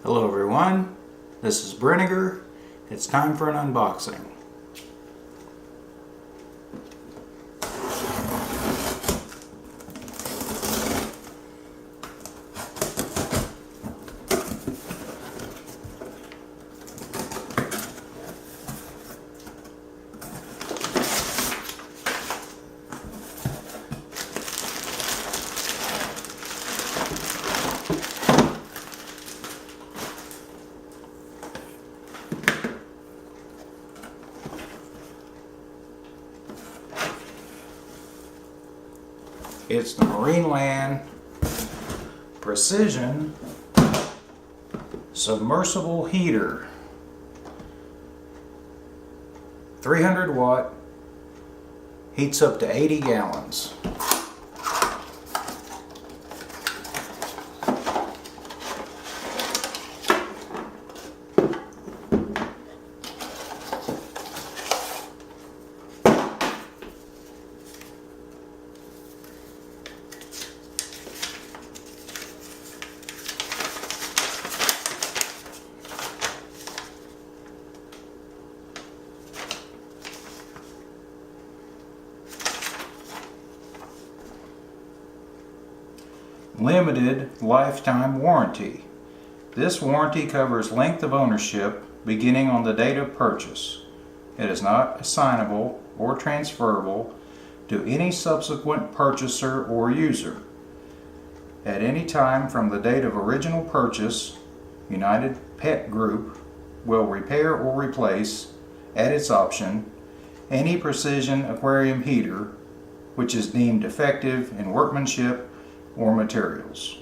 Hello everyone, this is Brenniger. It's time for an unboxing. It's the Marineland Precision Submersible Heater. 300 watt, heats up to 80 gallons. Limited lifetime warranty. This warranty covers length of ownership beginning on the date of purchase. It is not assignable or transferable to any subsequent purchaser or user. At any time from the date of original purchase, United Pet Group will repair or replace, at its option, any Precision aquarium heater which is deemed defective in workmanship or materials.